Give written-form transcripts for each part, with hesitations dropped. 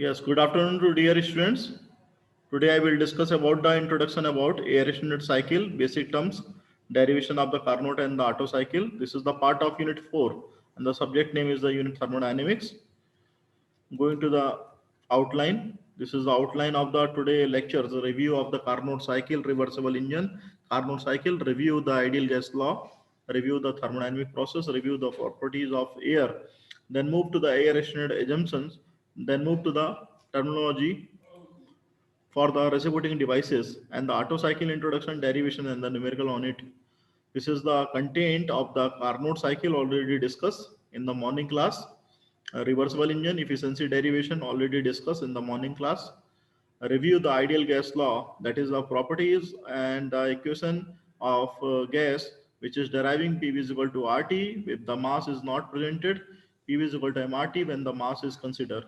Yes, good afternoon to dear students. Today I will discuss about the introduction about air-extended cycle, basic terms, derivation of the Carnot and the Otto cycle. This is the part of Unit 4 and the subject name is the Unit Thermodynamics. Going to the outline. This is the outline of the today lectures, a review of the Carnot cycle, reversible engine, Carnot cycle, review the ideal gas law, review the thermodynamic process, review the properties of air, then move to the air-extended assumptions, then move to the terminology for the reciprocating devices and the Otto cycle introduction, derivation and the numerical on it. This is the content of the Carnot cycle already discussed in the morning class. Reversible engine efficiency derivation already discussed in the morning class. Review the ideal gas law, that is the properties and the equation of gas which is deriving PV is equal to RT if the mass is not presented, PV is equal to MRT when the mass is considered.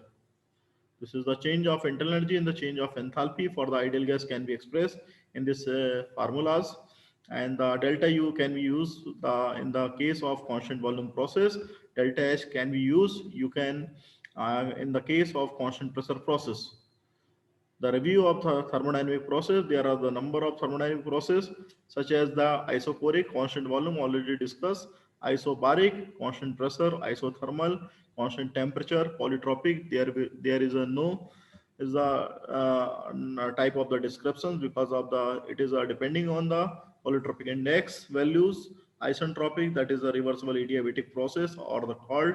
This is the change of internal energy and the change of enthalpy for the ideal gas can be expressed in this formulas. And the delta U can be used in the case of constant volume process. Delta H can be used. You can in the case of constant pressure process. The review of the thermodynamic process, there are the number of thermodynamic process such as the isochoric, constant volume already discussed, isobaric, constant pressure, isothermal, constant temperature, polytropic, there is a no is the type of the descriptions because of the it is depending on the polytropic index values, isentropic that is a reversible adiabatic process or the called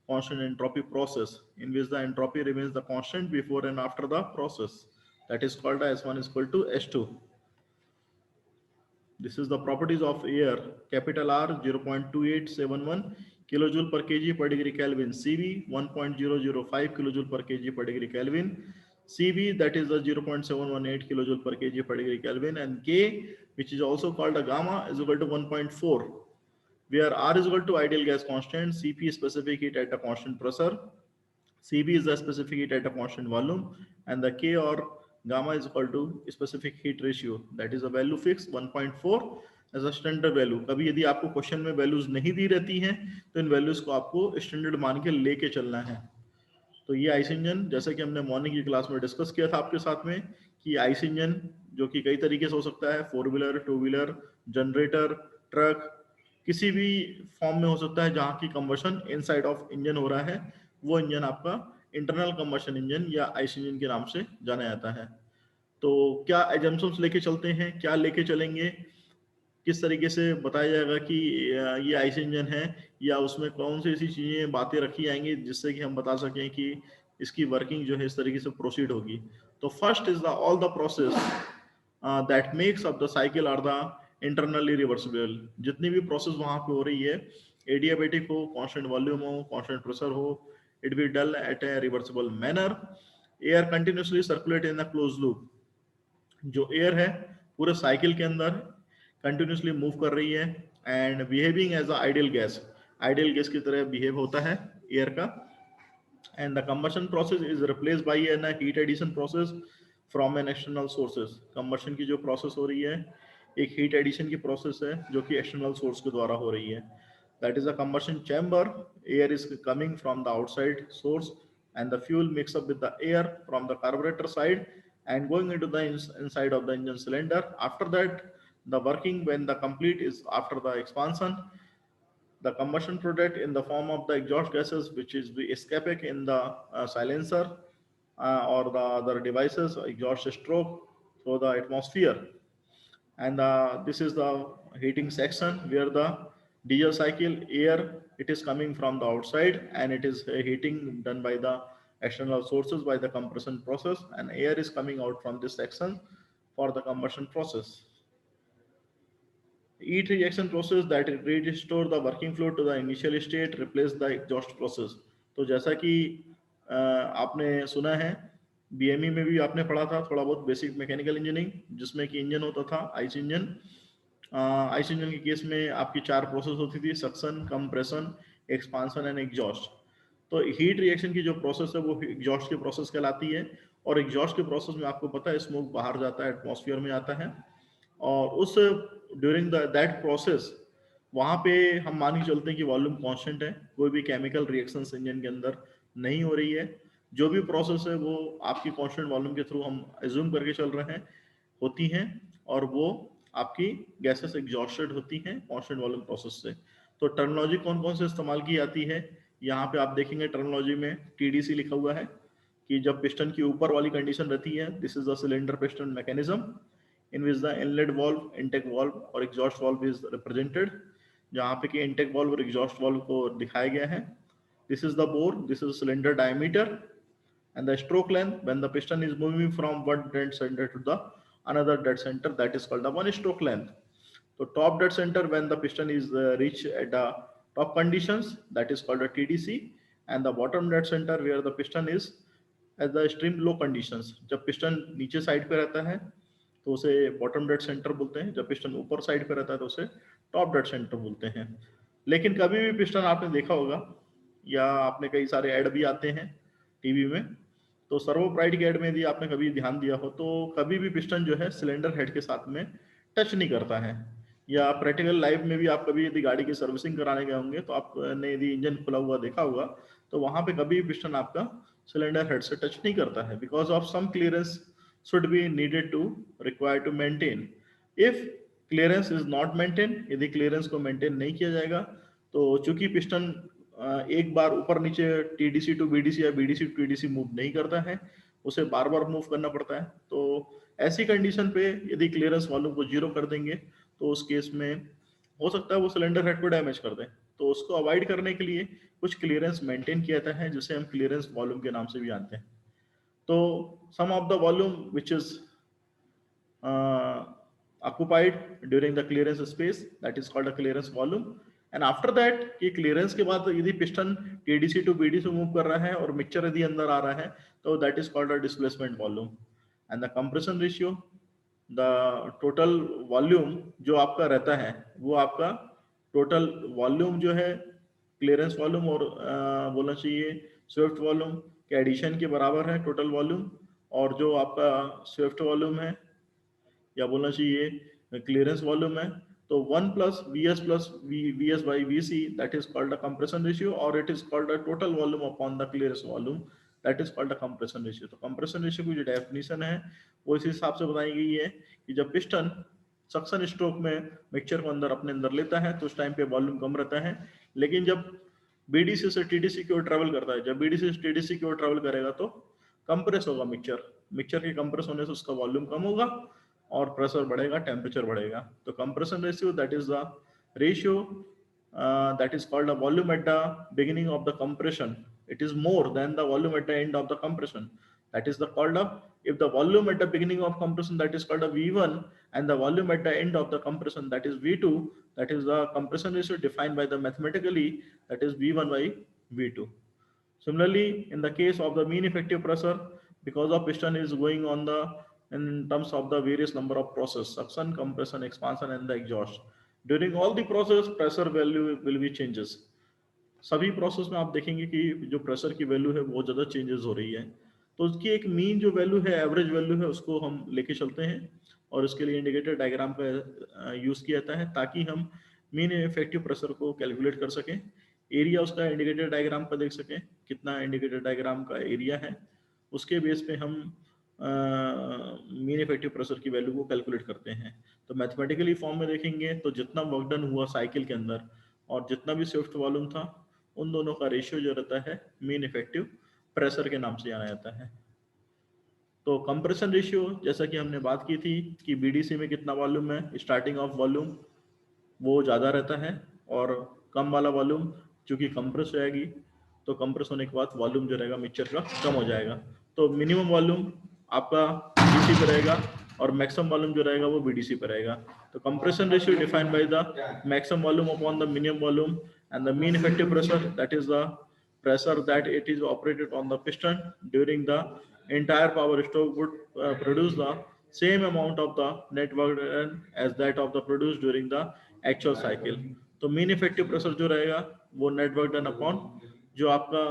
constant entropy process in which the entropy remains the constant before and after the process, that is called as S1 is equal to S2. This is the properties of air. Capital R 0.2871 kilojoule per kg per degree Kelvin. CV 1.005 kilojoule per kg per degree Kelvin. CV that is the 0.718 kilojoule per kg per degree Kelvin, and K which is also called a gamma is equal to 1.4, where R is equal to ideal gas constant, Cp is specific heat at a constant pressure, Cv is the specific heat at a constant volume, and the K or gamma is equal to specific heat ratio, that is a value fixed 1.4 as a standard value. कभी यदि आपको question में values नहीं दी रहती हैं तो इन values को आपको स्टैंडर्ड मान के लेके चलना है. तो ये आइस इंजन जैसे कि हमने मॉर्निंग की क्लास में डिस्कस किया था आपके साथ में कि आइस इंजन जो कि कई तरीके से हो सकता है, 4 व्हीलर, 2 व्हीलर, जनरेटर, ट्रक, किसी भी फॉर्म में हो सकता है जहाँ की कंबशन इनसाइड ऑफ इंजन हो रहा है, वो इंजन आपका इंटरनल कंबशन इंजन या आइस इंजन के नाम से जाना जाता है. तो क्या एजम्पशंस लेके चलते हैं, क्या लेके चलेंगे, किस तरीके से बताया जाएगा कि ये आइस इंजन है या उसमें कौन सी ऐसी चीज़ें बातें रखी जाएंगी जिससे कि हम बता सकें कि इसकी वर्किंग जो है इस तरीके से प्रोसीड होगी. तो first is the all the process that makes up the cycle are the internally reversible. जितनी भी प्रोसेस वहां पे हो रही है, एडियाबेटिक हो, कांस्टेंट वॉल्यूम हो, कांस्टेंट प्रेशर हो, it be done at A reversible manner. Air continuously circulate in the close loop. जो एयर है पूरे साइकिल के अंदर कंटिन्यूसली मूव कर रही है and behaving as a ideal gas की तरह बिहेव होता है एयर का. And the combustion process is replace by an heat addition process from an external sources. Combustion की जो प्रोसेस हो रही है एक हीट एडिशन की प्रोसेस है जो कि एक्सटर्नल सोर्स के द्वारा हो रही है. That is a combustion chamber. Air is coming from the outside source and the fuel mix up with the air from the carburetor side and going into the inside of the engine cylinder. After that, the working when the complete is after the expansion, the combustion product in the form of the exhaust gases which is escaping in the silencer or the other devices exhaust stroke through the atmosphere. And this is the heating section where the diesel cycle air it is coming from the outside and it is heating done by the external sources by the compression process, and air is coming out from this section for the combustion process. Heat reaction process that restore the working flow to the initial state, replace the exhaust process. तो जैसा कि आपने सुना है BME में भी आपने पढ़ा था थोड़ा बहुत बेसिक मैकेनिकल इंजीनियरिंग, जिसमें कि इंजन होता था आइस इंजन. आइस इंजन के केस में आपकी 4 प्रोसेस होती थी, suction, compression, expansion and exhaust. तो हीट रिएक्शन की जो प्रोसेस है वो एग्जॉस्ट की प्रोसेस कहलाती है और एग्जॉस्ट के प्रोसेस में आपको पता है स्मोक बाहर जाता है, एटमॉस्फेयर में आता है और उस ड्यूरिंग दैट प्रोसेस वहाँ पे हम मान के चलते हैं कि वॉल्यूम कांस्टेंट है, कोई भी केमिकल रिएक्शन इंजन के अंदर नहीं हो रही है. जो भी प्रोसेस है वो आपकी कांस्टेंट वॉल्यूम के थ्रू हम एज्यूम करके चल रहे हैं होती हैं, और वो आपकी गैसेस एग्जॉस्टेड होती हैं कांस्टेंट वॉल्यूम प्रोसेस से। तो टर्मिनोलॉजी कौन कौन से इस्तेमाल की जाती है, यहाँ पे आप देखेंगे टर्मिनोलॉजी में TDC लिखा हुआ है कि जब पिस्टन की ऊपर वाली कंडीशन रहती है, this is the cylinder piston mechanism in which the inlet valve, intake valve और एग्जॉस्ट वाल्व इज रिप्रेजेंटेड, जहाँ पे कि इनटेक वाल्व और एग्जॉस्ट वाल्व को दिखाया गया है। This is the bore, this is cylinder diameter and the stroke length when the piston is moving from one dead center to the another dead center, that is called the one stroke length. So top dead center when the piston is reached at the top conditions, that is called a TDC, and the bottom dead center where the piston is at the extreme low conditions, जब piston नीचे side पे रहता है तो उसे bottom dead centre बोलते हैं, जब पिस्टन ऊपर साइड पे रहता है तो उसे टॉप डेड सेंटर बोलते हैं। लेकिन कभी भी पिस्टन आपने देखा होगा या आपने कई सारे ऐड भी आते हैं टीवी में, तो सर्वो प्राइड के ऐड में यदि आपने कभी ध्यान दिया हो तो कभी भी पिस्टन जो है सिलेंडर हेड के साथ में टच नहीं करता है। या प्रैक्टिकल लाइफ में भी आप कभी यदि गाड़ी की सर्विसिंग कराने गए होंगे तो आपने यदि इंजन खुला हुआ देखा होगा तो वहां पे कभी भी पिस्टन आपका सिलेंडर हेड से टच नहीं करता है, because of some clearance should be needed to required to maintain. If clearance is not maintained, यदि क्लियरेंस को मेंटेन नहीं किया जाएगा तो चूंकि पिस्टन एक बार ऊपर नीचे TDC टू BDC या BDC टू TDC मूव नहीं करता है, उसे बार बार मूव करना पड़ता है। तो ऐसी कंडीशन पे यदि क्लियरेंस वॉल्यूम को जीरो कर देंगे तो उस केस में हो सकता है वो सिलेंडर हेड को डैमेज कर दें। तो उसको अवॉइड करने के लिए कुछ क्लियरेंस मेंटेन किया जाता है जिसे हम क्लियरेंस वॉल्यूम के नाम से भी जानते हैं। तो sum of the volume which is occupied during the clearance space, that is called a clearance volume, and after that कि clearance के बाद यदि piston TDC to BDC move कर रहा है और मिक्सचर यदि अंदर आ रहा है तो that is called a displacement volume, and the compression ratio, the total volume जो आपका रहता है वो आपका total volume जो है क्लियरेंस वॉल्यूम और बोलना चाहिए स्विफ्ट वॉल्यूम के एडिशन के बराबर है टोटल वॉल्यूम, और जो आपका स्विफ्ट वॉल्यूम है या बोलना चाहिए क्लियरेंस वॉल्यूम है तो 1 plus V S by V C, that is called a compression ratio, और it is called a total volume upon the clearance volume, that is called a compression ratio. तो compression ratio की जो definition है वो इस हिसाब से बताई गई है कि जब पिस्टन सक्शन स्ट्रोक में मिक्सचर को अंदर अपने अंदर लेता है तो उस टाइम पे वॉल्यूम कम रहता है, लेकिन जब BDC से TDC की ओर ट्रेवल करता है, जब BDC से TDC की ओर ट्रेवल करेगा तो कंप्रेस होगा मिक्सचर, मिक्सचर के कंप्रेस होने से उसका वॉल्यूम कम होगा और प्रेशर बढ़ेगा, टेम्परेचर बढ़ेगा। तो compression ratio that is the ratio that is called a volume at the beginning of the compression, it is more than the volume at the end of the compression, that is the called a, if the volume at the beginning of compression that is called a V1 and the volume at the end of the compression that is V2, that is the compression ratio defined by the mathematically, that is V1 by V2. Similarly, in the case of the mean effective pressure, because of piston is going on the in terms of the various number of process, suction, compression, expansion and the exhaust, during all the process pressure value will be changes। सभी process में आप देखेंगे कि जो pressure की value है बहुत ज़्यादा चेंजेस हो रही है, तो उसकी एक मीन जो वैल्यू है, एवरेज वैल्यू है, उसको हम लेके चलते हैं और उसके लिए इंडिकेटर डायग्राम का यूज़ किया जाता है ताकि हम मीन इफेक्टिव प्रेशर को कैलकुलेट कर सकें, एरिया उसका इंडिकेटर डायग्राम पर देख सकें कितना इंडिकेटर डायग्राम का एरिया है, उसके बेस पे हम मीन इफेक्टिव प्रेशर की वैल्यू को कैलकुलेट करते हैं। तो मैथमेटिकली फॉर्म में देखेंगे तो जितना वर्क डन हुआ साइकिल के अंदर और जितना भी स्विफ्ट वॉल्यूम था उन दोनों का रेशियो जो रहता है मीन इफेक्टिव प्रेशर के नाम से जाना जाता है। तो कंप्रेशन रेशियो जैसा कि हमने बात की थी कि BDC में कितना वॉल्यूम है, स्टार्टिंग ऑफ वॉल्यूम वो ज़्यादा रहता है और कम वाला वॉल्यूम चूँकि कंप्रेस हो जाएगी तो कंप्रेस होने के बाद वॉल्यूम जो रहेगा मिक्सचर का कम हो जाएगा। तो मिनिमम वॉल्यूम आपका BDC पे रहेगा और मैक्सिमम वॉल्यूम जो रहेगा वो BDC पे रहेगा। तो compression ratio defined by the maximum volume upon the minimum volume and the mean effective pressure, that is the pressure that it is operated on the piston during the entire power stroke would produce the same amount of the net work done as that of the produced during the actual cycle। तो mean effective pressure जो रहेगा वो net work done upon जो आपका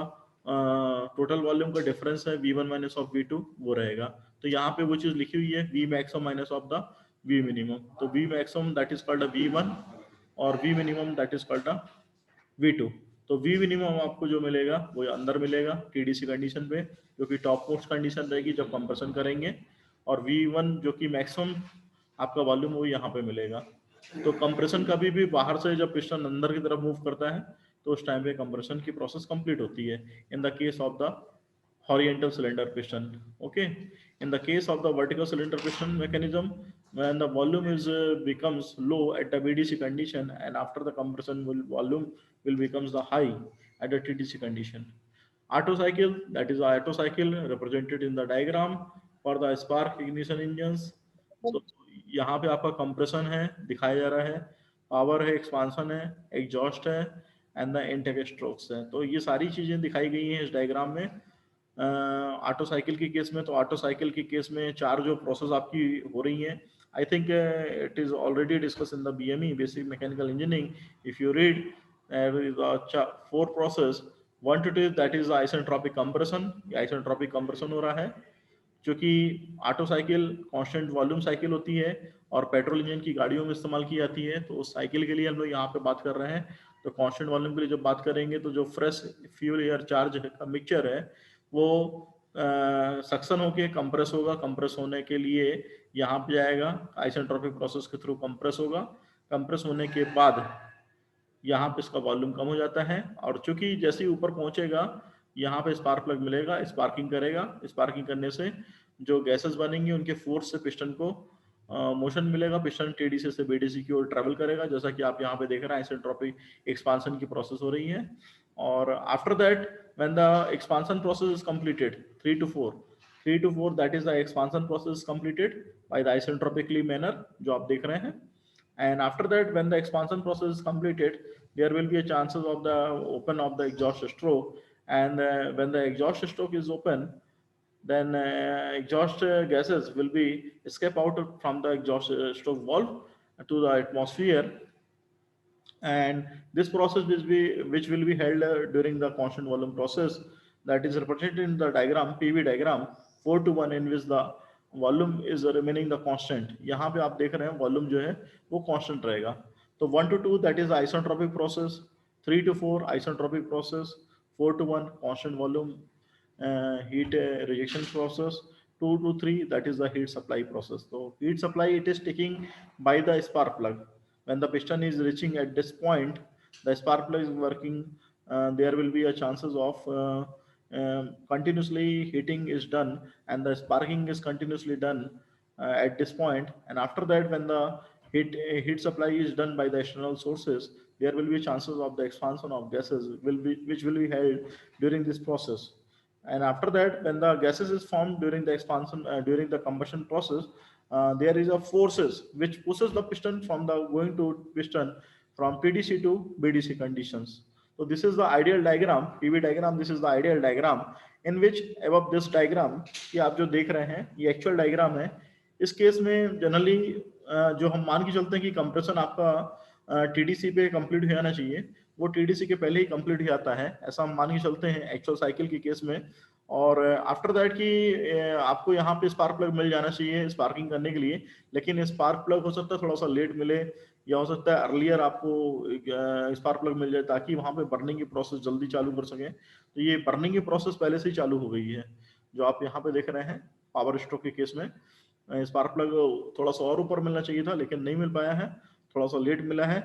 total volume का difference है V1 minus of V2 वो रहेगा। तो यहाँ पे वो चीज लिखी हुई है V maximum minus of the V minimum, तो V maximum that is called a V1 और V minimum that is called a V2। तो वी मिनिमम आपको जो मिलेगा वो अंदर मिलेगा टीडीसी कंडीशन पे, जो कि टॉप मोस्ट कंडीशन रहेगी जब कंप्रेशन करेंगे, और V1 जो कि मैक्सिमम आपका वॉल्यूम वो यहाँ पे मिलेगा। तो कंप्रेशन कभी भी बाहर से जब पिस्टन अंदर की तरफ मूव करता है तो उस टाइम पे कंप्रेशन की प्रोसेस कंप्लीट होती है in the case of the horizontal cylinder piston. Okay, in the case of the vertical cylinder piston mechanism, when the volume is becomes low at the BDC condition, and after the compression volume will becomes the high at the TDC condition. Otto cycle, that is the Otto cycle represented in the diagram for the spark ignition engines. So यहाँ पे आपका compression है दिखाया जा रहा है, power है, expansion है, एग्जॉस्ट है, एंड द इनटेक स्ट्रोक्स है। तो ये सारी चीजें दिखाई गई हैं इस डायग्राम में। ऑटो साइकिल के केस में, तो ऑटो साइकिल के केस में चार जो प्रोसेस आपकी हो रही हैं, I think it is already discuss in the BME basic mechanical engineering. If you read four process, one two two that is isentropic compression, isentropic compression हो रहा है, क्योंकि Otto cycle constant volume cycle होती है और petrol engine की गाड़ियों में इस्तेमाल की जाती है। तो उस साइकिल के लिए हम लोग यहाँ पे बात कर रहे हैं। तो कांस्टेंट वॉल्यूम के लिए जब बात करेंगे तो जो फ्रेश फ्यूल एयर चार्ज का मिक्सचर है वो सक्शन होके कंप्रेस होगा, कंप्रेस होने के लिए यहाँ पे जाएगा, आइसेंट्रोपिक प्रोसेस के थ्रू कंप्रेस होगा, कंप्रेस होने के बाद यहाँ पे इसका वॉल्यूम कम हो जाता है, और चूंकि जैसे ही ऊपर पहुंचेगा यहाँ पे स्पार्क प्लग मिलेगा, स्पार्किंग करेगा, स्पार्किंग करने से जो गैसेस बनेंगी उनके फोर्स से पिस्टन को मोशन मिलेगा, पिस्टन टीडीसी से बीडीसी की ओर ट्रेवल करेगा, जैसा कि आप यहाँ पे देख रहे हैं आइसेंट्रोपिक एक्सपांशन की प्रोसेस हो रही है। और after that when the expansion process is completed 3 to 4 that is the expansion process completed by the isentropically manner जो आप देख रहे हैं। And after that when the expansion process is completed there will be a chances of the open of the exhaust stroke, and when the exhaust stroke is open then exhaust gases will be escape out from the exhaust stroke valve to the atmosphere, and this process which will be held during the constant volume process, that is represented in the diagram PV diagram 4:1, in which the volume is remaining the constant। यहाँ पे आप देख रहे हैं volume जो है वो constant रहेगा। तो 1 to 2 that is isentropic process, 3 to 4 isentropic process, 4 to 1 constant volume heat rejection process, 2 to 3 that is the heat supply process। So heat supply it is taking by the spark plug। When the piston is reaching at this point, the spark plug is working, there will be a chances of continuously heating is done and the sparking is continuously done at this point, and after that when the heat supply is done by the external sources, there will be chances of the expansion of gases which will be held during this process. And after that when the gases is formed during the expansion during the combustion process, there is a forces which pushes the piston from the going to piston from TDC to BDC conditions। So this is the ideal diagram, PV diagram, this is the ideal diagram in which above this diagram ये आप जो देख रहे हैं ये actual diagram है। इस case में जनरली जो हम मान के चलते हैं कि कंप्रेशन आपका TDC पे कंप्लीट हो जाना चाहिए, वो TDC के पहले ही कंप्लीट हो जाता है, ऐसा हम मान के चलते हैं एक्चुअल साइकिल के केस में। और आफ्टर दैट कि आपको यहाँ पे स्पार्क प्लग मिल जाना चाहिए स्पार्किंग करने के लिए, लेकिन स्पार्क प्लग हो सकता है थोड़ा सा लेट मिले, या हो सकता है अर्लियर आपको स्पार्क प्लग मिल जाए ताकि वहाँ पे बर्निंग की प्रोसेस जल्दी चालू कर सकें। तो ये बर्निंग की प्रोसेस पहले से ही चालू हो गई है जो आप यहाँ पे देख रहे हैं। पावर स्ट्रोक के केस में स्पार्क प्लग थोड़ा सा और ऊपर मिलना चाहिए था लेकिन नहीं मिल पाया है, थोड़ा सा लेट मिला है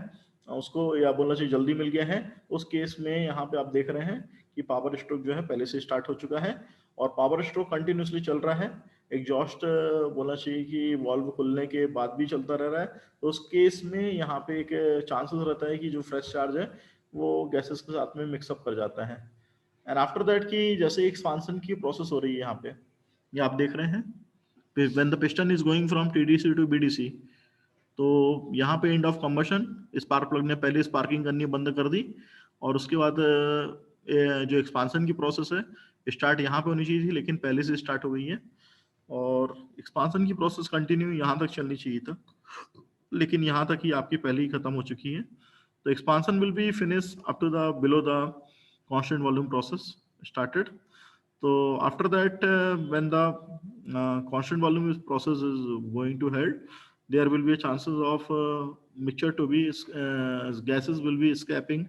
उसको, या बोलना चाहिए जल्दी मिल गया है। उस केस में यहाँ पे आप देख रहे हैं कि पावर स्ट्रोक जो है पहले से स्टार्ट हो चुका है और पावर स्ट्रोक कंटिन्यूसली चल रहा है। एग्जॉस्ट बोलना चाहिए कि वॉल्व खुलने के बाद भी चलता रह रहा है। तो उस केस में यहाँ पे एक चांसेस रहता है कि जो फ्रेश चार्ज है वो गैसेस के साथ में मिक्सअप कर जाता है। एंड आफ्टर दैट कि जैसे एक्सपांसन की प्रोसेस हो रही है यहाँ पे, ये आप देख रहे हैं when the piston is going from TDC to BDC, तो यहाँ पे end of combustion spark plug ने पहले स्पार्किंग करनी बंद कर दी, और उसके बाद जो एक्सपांसन की प्रोसेस है स्टार्ट यहाँ पे होनी चाहिए थी लेकिन पहले से स्टार्ट हो गई है, और एक्सपांसन की प्रोसेस कंटिन्यू यहाँ तक चलनी चाहिए था लेकिन यहाँ तक ही आपकी पहले ही खत्म हो चुकी है। तो expansion will be finish up to the below the constant volume process started. तो after that when the constant volume process is going to held, there will be chances of mixture to be gases will be escaping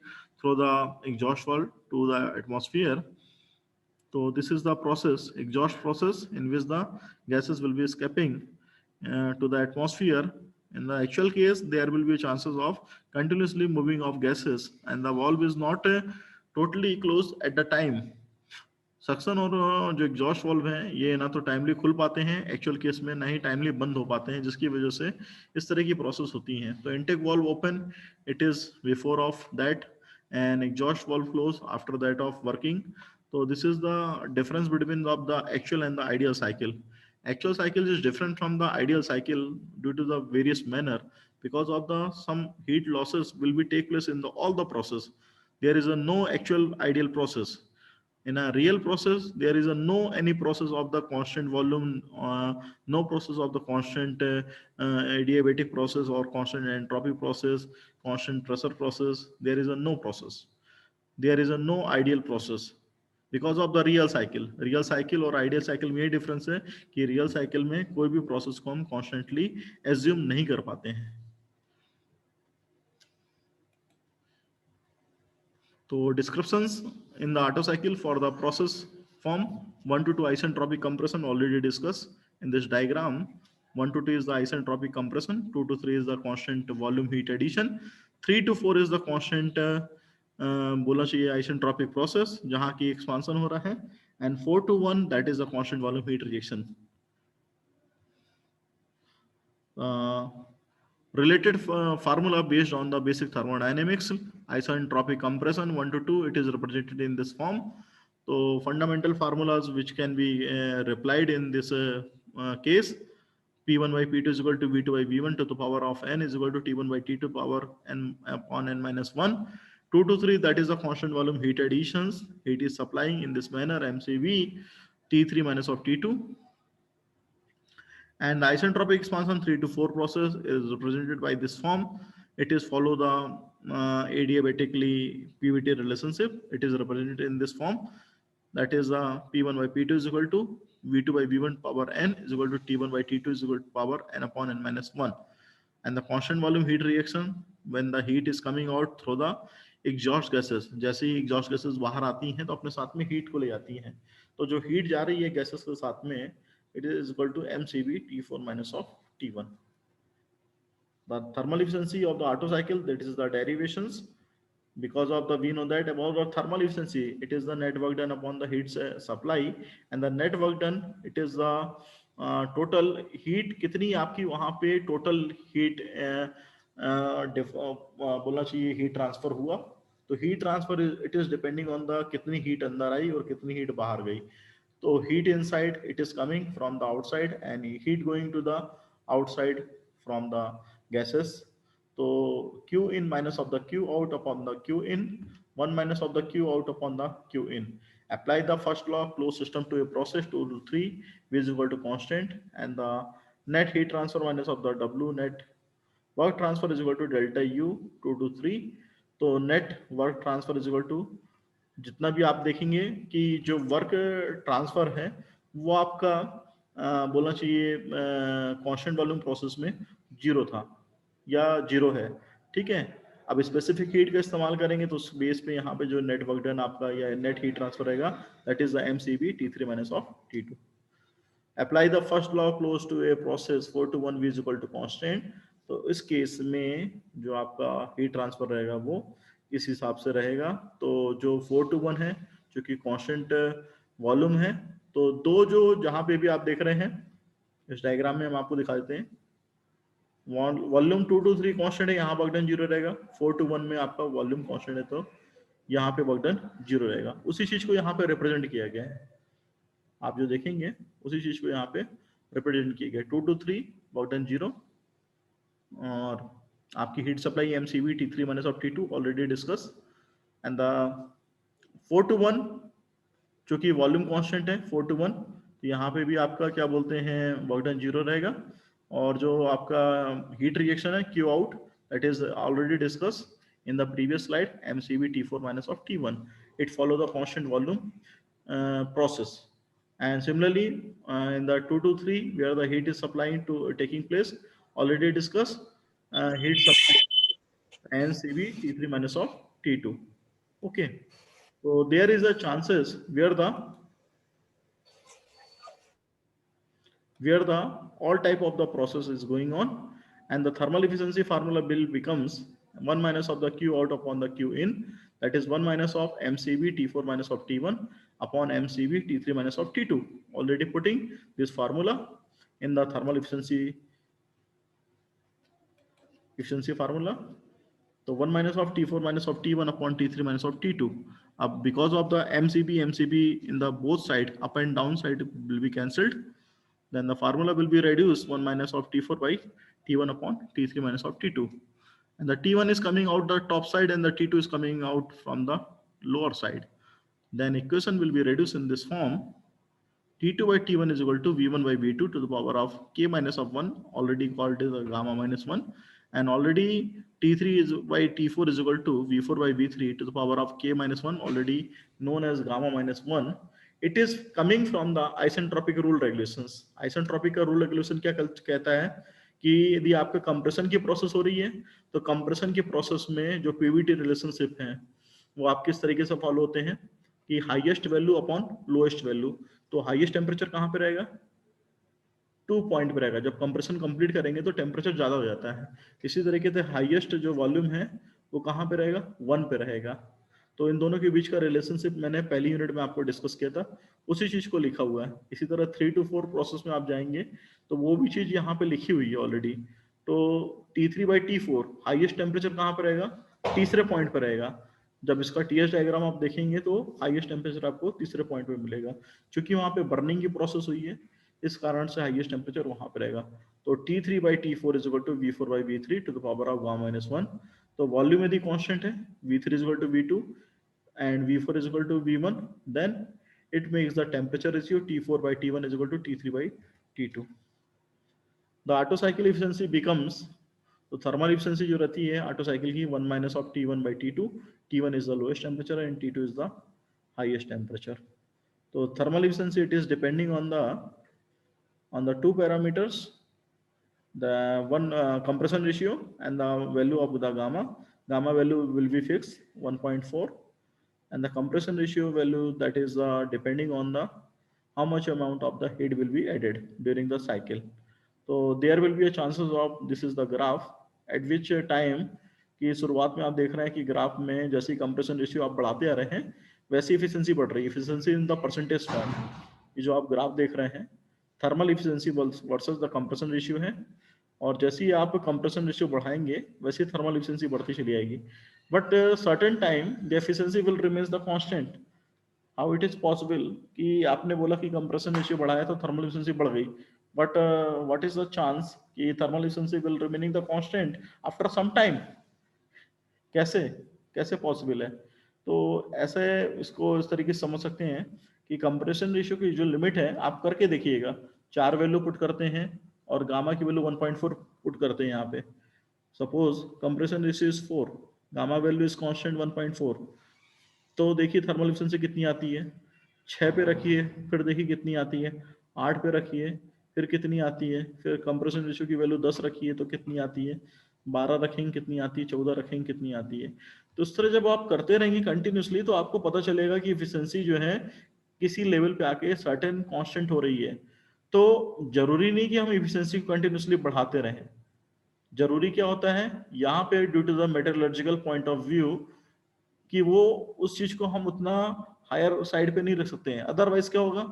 through the exhaust valve to the atmosphere. So this is the process, exhaust process, in which the gases will be escaping to the atmosphere. In the actual case, there will be chances of continuously moving of gases, and the valve is not totally closed at the time. Suction और जो exhaust valve हैं ये ना तो timely खुल पाते हैं actual case में, ना ही टाइमली बंद हो पाते हैं, जिसकी वजह से इस तरह की प्रोसेस होती हैं. तो intake valve open, it is before of that, and exhaust valve close after that of working. So this is the difference between of the actual and the ideal cycle. Actual cycle is different from the ideal cycle due to the various manner, because of the some heat losses will be take place in the all the process. There is a no actual ideal process. In a real process, there is a no any process of the constant volume, no process of the constant adiabatic process or constant entropy process, constant pressure process. There is a no process. There is a no ideal process because of the real cycle और ideal cycle में ये difference है कि real cycle में कोई भी process को हम constantly assume नहीं कर पाते हैं. तो descriptions in the Otto cycle for the process form 1 to 2 isentropic compression already discussed in this diagram. 1 to 2 is the isentropic compression, 2 to 3 is the constant volume heat addition, 3 to 4 is the constant बोलना चाहिए isentropic process जहाँ की expansion हो रहा है, and 4 to 1 that is the constant volume heat rejection. Related formula based on the basic thermodynamics, isentropic compression 1 to 2, it is represented in this form. So fundamental formulas which can be replied in this case, P1 by P2 is equal to V2 by V1 to the power of n is equal to T1 by T2 power n upon n minus 1. 2 to 3, that is the constant volume heat additions. Heat is supplying in this manner, MCV T3 minus of T2. And the isentropic expansion 3 to 4 process is represented by this form. It is follow the adiabatically PVT relationship. It is represented in this form. That is P1 by P2 is equal to V2 by V1 power n is equal to T1 by T2 is equal to power n upon n minus 1. And the constant volume heat reaction, when the heat is coming out through the exhaust gases, जैसे ही exhaust gases बाहर आती हैं तो अपने साथ में heat को ले जाती हैं. तो जो heat जा रही है gases के साथ में, it is equal to mCv T4 minus of T1. The thermal efficiency of the Otto cycle, that is the derivations. Because of the, we know that about the thermal efficiency, it is the net work done upon the heat supply, and the net work done, it is the total heat कितनी आपकी वहां पे total heat बोलना चाहिए heat transfer हुआ. तो heat transfer it is depending on the कितनी heat अंदर आई और कितनी heat बाहर गई. So heat inside, it is coming from the outside, and heat going to the outside from the gases. So Q in minus of the Q out upon the Q in, 1 minus of the Q out upon the Q in. Apply the first law, closed system to a process 2 to 3, V is equal to constant, and the net heat transfer minus of the W net work transfer is equal to delta U 2 to 3. तो net work transfer is equal to, जितना भी आप देखेंगे कि जो work transfer है वो आपका बोलना चाहिए कांस्टेंट वॉल्यूम प्रोसेस में जीरो था या जीरो है. ठीक है, अब स्पेसिफिक हीट का इस्तेमाल करेंगे तो उस बेस पे यहाँ पे जो नेट वर्क डन आपका या नेट हीट ट्रांसफर रहेगा, that is the mCv T3 minus of T2. Apply the first law close to a process 4 to 1 V is equal to constant. तो इस केस में जो आपका हीट ट्रांसफर रहेगा वो इस हिसाब से रहेगा. तो जो 4 to 1 है जो कि कांस्टेंट वॉल्यूम है, तो दो जो जहां पे भी आप देख रहे हैं इस डायग्राम में हम आपको दिखा देते हैं, वॉल्यूम 2 to 3 कांस्टेंट है, यहाँ वर्क डन जीरो रहेगा. 4 to 1 में आपका वॉल्यूम कांस्टेंट है तो यहाँ पे वर्क डन जीरो रहेगा. उसी चीज को यहाँ पे रिप्रेजेंट किया गया है, आप जो देखेंगे उसी चीज को यहाँ पे रिप्रेजेंट किया गया. 2 to 3 वर्क डन जीरो, और आपकी heat supply mCv T3 minus of T2 already discuss. And the 4 to 1 चूंकि वॉल्यूम कांस्टेंट है 4 to 1, तो यहाँ पे भी आपका क्या बोलते हैं वर्क डन जीरो रहेगा. और जो आपका हीट रिएक्शन है Q out, that is already discuss in the previous slide, mCv T4 minus of T1. It follow the constant volume process. And similarly, in the 2 to 3, where the heat is supplying to taking place, already discussed, heat supply mCv T3 minus of T2. Okay, so there is a chances where the all type of the process is going on, and the thermal efficiency formula bill becomes 1 minus of the q out upon the q in, that is 1 minus of mcb t4 minus of t1 upon mcb t3 minus of t2. Already putting this formula in the thermal efficiency formula. So 1 minus of T4 minus of T1 upon T3 minus of T2. Because of the MCB in the both side, up and down side will be cancelled. Then the formula will be reduced 1 minus of T4 by T1 upon T3 minus of T2. And the T1 is coming out the top side and the T2 is coming out from the lower side. Then equation will be reduced in this form. T2 by T1 is equal to V1 by V2 to the power of K minus of 1, already called as a gamma minus 1. And already T3 is by T4 is equal to V4 by V3 to the power of K minus 1, already known as gamma minus 1. It is coming from the isentropic rule regulations. Isentropic rule regulation क्या कहता है कि यदि आपके compression की process हो रही है तो कंप्रेशन की प्रोसेस में जो पीवीटी रिलेशनशिप है वो आप किस तरीके से फॉलो होते हैं कि highest value upon lowest value. तो हाईएस्ट टेम्परेचर कहाँ पे रहेगा? 2 पॉइंट पे रहेगा। जब कंप्रेशन कंप्लीट करेंगे तो टेम्परेचर ज्यादा हो जाता है। इसी तरीके से हाईएस्ट जो वॉल्यूम है वो कहाँ पे रहेगा? 1 पे रहेगा। तो इन दोनों के बीच का रिलेशनशिप मैंने पहली यूनिट में आपको डिस्कस किया था, उसी चीज को लिखा हुआ है। इसी तरह 3 to 4 प्रोसेस में आप जाएंगे तो वो भी चीज यहाँ पे लिखी हुई है ऑलरेडी। तो T3 by T4 highest temperature कहाँ पे रहेगा? तीसरे पॉइंट पे रहेगा। जब इसका टीएस डायग्राम आप देखेंगे तो हाईएस्ट टेम्परेचर आपको तीसरे पॉइंट पे मिलेगा, क्योंकि वहां पे बर्निंग की प्रोसेस हुई है, इस कारण से हाईएस्ट टेम्परेचर वहां पे रहेगा। तो T3 by T4 is equal to V4 by V3 to the power of gamma minus 1। तो वॉल्यूम यदि कांस्टेंट है, V3 is equal to V2 and V4 is equal to V1, then it makes the temperature ratio T4 by T1 is equal to T3 by T2। The Otto cycle efficiency becomes, तो thermal efficiency जो रहती है auto cycle की 1 minus of T1 by T2। T1 is the lowest temperature and T2 is the highest temperature। तो thermal efficiency it is depending on the two parameters, the one compression ratio and the value of the gamma value will be fixed 1.4, and the compression ratio value that is depending on the how much amount of the heat will be added during the cycle। तो there will be a chances of, this is the graph at which time कि शुरुआत में आप देख रहे हैं कि graph में जैसे ही कंप्रेशन रेशियो आप बढ़ाते आ रहे हैं वैसी इफिशिएंसी बढ़ रही है। Efficiency in the percentage form, ये जो आप ग्राफ देख रहे हैं thermal efficiency versus the compression ratio है, और जैसे ही आप कंप्रेशन रेशियो बढ़ाएंगे वैसे ही थर्मल इफिशिएंसी बढ़ती चली आएगी। But certain time the efficiency will remains the constant. How it is possible कि आपने बोला कि कंप्रेशन रेशियो बढ़ाया तो थर्मल एफिशिएंसी बढ़ गई, but what is the chance कि thermal efficiency will remaining the constant after some time? कैसे कैसे पॉसिबल है? तो ऐसे इसको इस तरीके से समझ सकते हैं कि कंप्रेशन रेशियो की जो लिमिट है आप करके देखिएगा, 4 वैल्यू पुट करते हैं और गामा की वैल्यू 1.4 पुट करते हैं यहाँ पे। Suppose compression ratio is 4, gamma value is constant 1.4, तो देखिए थर्मल एफिशिएंसी कितनी आती है। 6 पे रखिए, फिर देखिए कितनी आती है। 8 पे रखिए, फिर कितनी आती है। फिर कंप्रेशन रेशियो की वैल्यू 10 रखिए तो कितनी आती है। 12 रखेंगे कितनी आती है, 14 रखेंगे कितनी आती है। तो इस तरह जब आप करते रहेंगे कंटिन्यूसली तो आपको पता चलेगा कि एफिशिएंसी जो है किसी लेवल पे आके सर्टेन कांस्टेंट हो रही है। तो जरूरी नहीं कि हम एफिशिएंसी को कंटिन्यूसली बढ़ाते रहें। जरूरी क्या होता है यहाँ पे, due to the metallurgical point of view, कि वो उस चीज को हम उतना हायर साइड पे नहीं रख सकते हैं। अदरवाइज क्या होगा,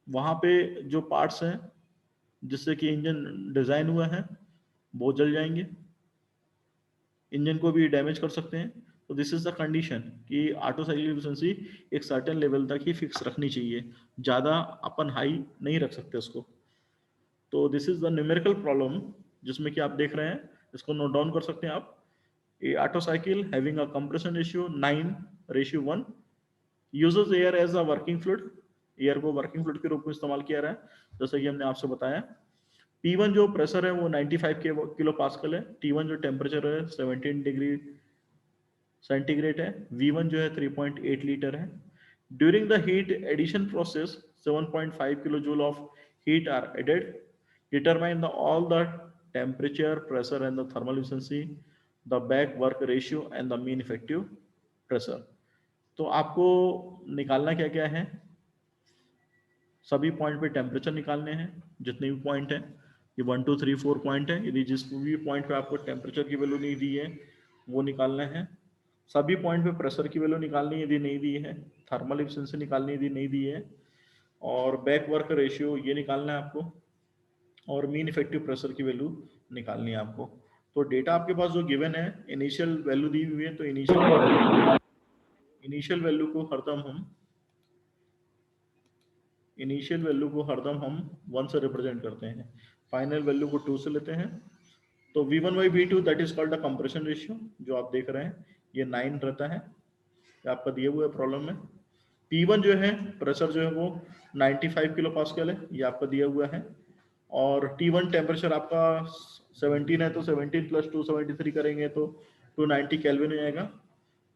वहां पे जो पार्ट्स हैं जिससे कि इंजन डिजाइन हुआ है वो जल जाएंगे, इंजन को भी डैमेज कर सकते हैं। तो दिस इज द कंडीशन कि ऑटो साइकिल एफिशिएंसी एक सर्टेन लेवल तक ही फिक्स रखनी चाहिए, ज्यादा अपन हाई नहीं रख सकते उसको। तो this is the numerical problem जिसमें कि आप देख रहे हैं, इसको नोट डाउन कर सकते हैं आप। A Otto cycle having a compression ratio 9:1 uses air as a working fluid, air को वर्किंग फ्लूइड के रूप में इस्तेमाल किया रहा है जैसा कि हमने आपसे बताया। P1 जो प्रेशर है वो 95 किलो पास्कल है। T1 जो टेम्परेचर है 17 डिग्री सेंटीग्रेड है। V1 जो है 3.8 लीटर है। During the heat addition process 7.5 kilo joule of heat are added. Determine the all the temperature, pressure and the thermal efficiency, the back work ratio and the mean effective pressure. तो आपको निकालना क्या क्या है, सभी point पे temperature निकालने हैं, जितने भी पॉइंट हैं, ये 1 2 3 4 पॉइंट है, यदि जिस भी पॉइंट पे आपको टेम्परेचर की वैल्यू नहीं दी है वो निकालना है। सभी पॉइंट पे प्रेशर की वैल्यू निकालनी है यदि नहीं दी है, थर्मल एफिशिएंसी निकालनी है यदि नहीं दी है, और बैक वर्क रेशियो ये निकालना है आपको, और मीन इफेक्टिव प्रेशर की वैल्यू निकालनी है आपको। तो डेटा आपके पास जो गिवन है, इनिशियल वैल्यू दी हुई है, तो इनिशियल वैल्यू को हरदम हम इनिशियल वैल्यू को हरदम हम 1 से रिप्रेजेंट करते हैं, फाइनल वैल्यू को 2 से लेते हैं। तो V1 by V2 that is called the compression ratio, जो आप देख रहे हैं ये 9 रहता है, ये आपका दिया हुआ है प्रॉब्लम में। P1 जो है प्रेशर जो है वो 95 किलो पास्कल है, ये आपका दिया हुआ है, और T1 टेम्परेचर आपका 17 है, तो 17 प्लस 273 करेंगे तो 290 केल्विन हो जाएगा।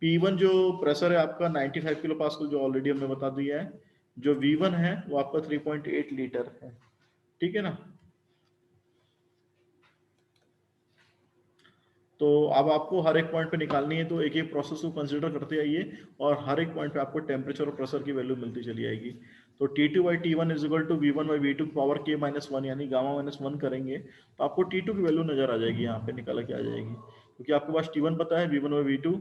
P1 जो प्रेशर है आपका 95 किलो पास्कल, जो ऑलरेडी हमने बता दिया है। जो V1 है वो आपका 3.8 लीटर है, ठीक है ना। तो अब आपको हर एक पॉइंट पे निकालनी है, तो एक एक प्रोसेस को कंसिडर करते आइए, और हर एक पॉइंट पे आपको टेम्परेचर और प्रेशर की वैल्यू मिलती चली आएगी। तो T2 बाई T1 is equal to V1 by V2 power K minus 1, यानी गामा माइनस 1 करेंगे तो आपको T2 की वैल्यू नजर आ जाएगी, यहाँ पे निकाल के आ जाएगी, क्योंकि आपके पास T1 पता है, V1 by V2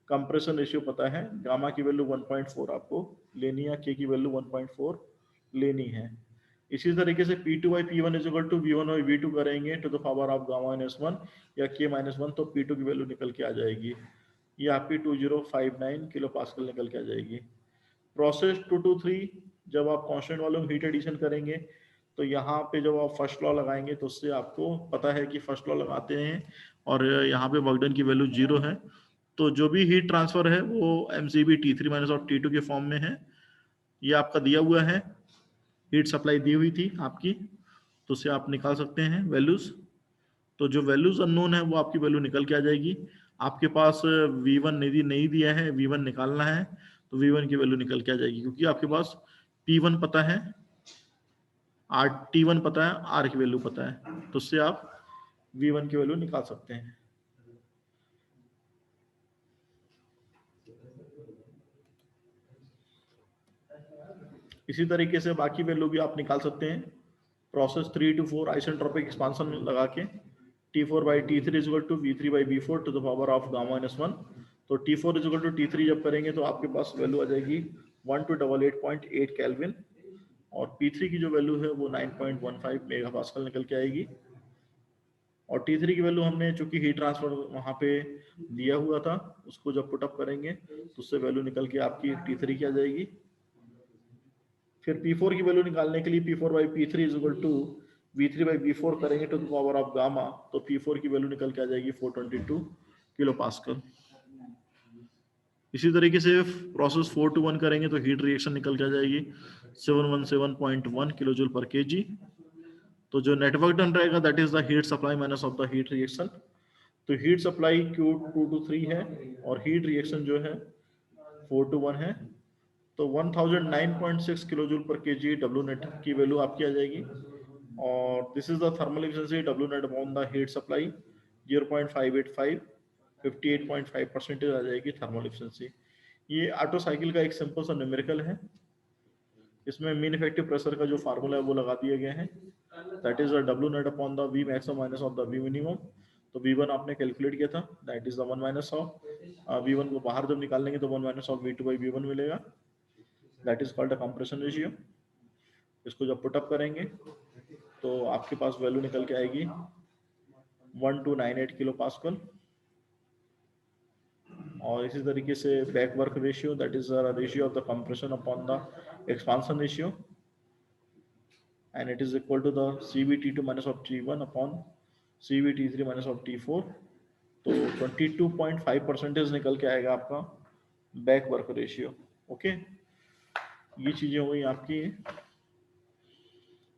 compression ratio पता है, गामा की वैल्यू 1.4 आपको लेनी है, K की वैल्यू 1.4 लेनी है। इसी तरीके से P2 by P1 is equal to V1 by V2 करेंगे to the power of gamma minus 1 या K माइनस 1, तो P2 की वैल्यू निकल के आ जाएगी, ये आपकी 2059 किलो पास्कल निकल के आ जाएगी। प्रोसेस 223, जब आप कांस्टेंट वॉल्यूम हीट एडिशन करेंगे, तो यहाँ पे जब आप फर्स्ट लॉ लगाएंगे तो उससे आपको पता है कि फर्स्ट लॉ लगाते हैं और यहाँ पे वर्क डन की वैल्यू 0 है, तो जो भी हीट ट्रांसफर है वो mcb T3 minus of T2 के फॉर्म में है, ये आपका दिया हुआ है, हीट सप्लाई दी हुई थी आपकी, तो उससे आप निकाल सकते हैं वैल्यूज। तो जो वैल्यूज अननोन है वो आपकी वैल्यू निकल के आ जाएगी। आपके पास V1 नहीं दिया है, V1 निकालना है, तो V1 की वैल्यू निकल के आ जाएगी, क्योंकि आपके पास P1 पता है, T1 पता है, R की वैल्यू पता है, तो उससे आप V1 की वैल्यू निकाल सकते हैं। इसी तरीके से बाकी वैल्यू भी आप निकाल सकते हैं। प्रोसेस 3 to 4 आइसेंट्रोपिक एक्सपांशन लगा के T4 by T3 is equal to V3 by V4 to the power of gamma minus 1, तो T4 is equal to T3 जब करेंगे तो आपके पास वैल्यू आ जाएगी 1288.8 केल्विन, और P3 की जो वैल्यू है वो 9.15 मेगा पास्कल निकल के आएगी, और T3 की वैल्यू हमने चूंकि हीट ट्रांसफर वहां पे दिया हुआ था, उसको जब पुटअप करेंगे तो उससे वैल्यू निकल के आपकी T3 की आ जाएगी। फिर P4 की वैल्यू निकालने के लिए P4 by P3 is equal to V3 by V4 करेंगे to the power of gamma, तो P4 की वैल्यू निकल के आ जाएगी 422 किलो पास्कल। इसी तरीके से प्रोसेस 4 to 1 करेंगे तो हीट रिएक्शन निकल के आ जाएगी 717.1 किलो जूल पर केजी। तो जो नेटवर्क डन रहेगा that is the heat supply minus of the heat reaction. तो हीट सप्लाई Q2 to 3 है, और हीट रिएक्शन जो है 4 to 1 है, तो 1009.6 किलो जूल पर केजी डब्ल्यू नेट की वैल्यू आपकी आ जाएगी, और this is the thermal efficiency W net upon the heat supply 0.585, 58.5% आ जाएगी थर्मल एफिशिएंसी। ये ऑटो साइकिल का एक सिंपल सा न्यूमेरिकल है, इसमें मीन इफेक्टिव प्रेशर का जो फार्मूला है वो लगा दिए गए हैं, that is the W net upon the V maximum minus of the V minimum. तो V1 आपने कैलकुलेट किया था, that is the 1 minus of V1 को बाहर जब निकालेंगे तो 1 minus of V2 by V1 मिलेगा, that is called the compression ratio. इसको जब पुटअप करेंगे तो आपके पास वैल्यू निकल के आएगी 1298 किलो पास्कल। और इसी तरीके से back work ratio that is ratio of the compression upon the expansion ratio, and it is equal to the CVT2 minus of T1 upon CVT3 minus of T4। तो 22.5% निकल के आएगा आपका बैक वर्क रेशियो। ओके, ये चीजें हुई आपकी,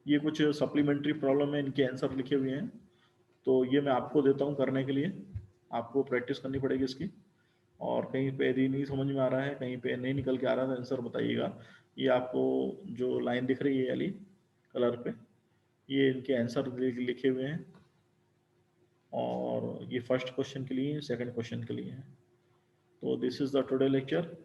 ये कुछ सप्लीमेंट्री प्रॉब्लम है, इनके आंसर लिखे हुए हैं, तो ये मैं आपको देता हूँ करने के लिए, आपको प्रैक्टिस करनी पड़ेगी इसकी, और कहीं पे यदि नहीं समझ में आ रहा है, कहीं पे नहीं निकल के आ रहा है, तो आंसर बताइएगा। ये आपको जो लाइन दिख रही है वाली कलर पे, ये इनके आंसर लिखे हुए हैं, और ये फर्स्ट क्वेश्चन के लिए, सेकंड क्वेश्चन के लिए है। So this is the today lecture.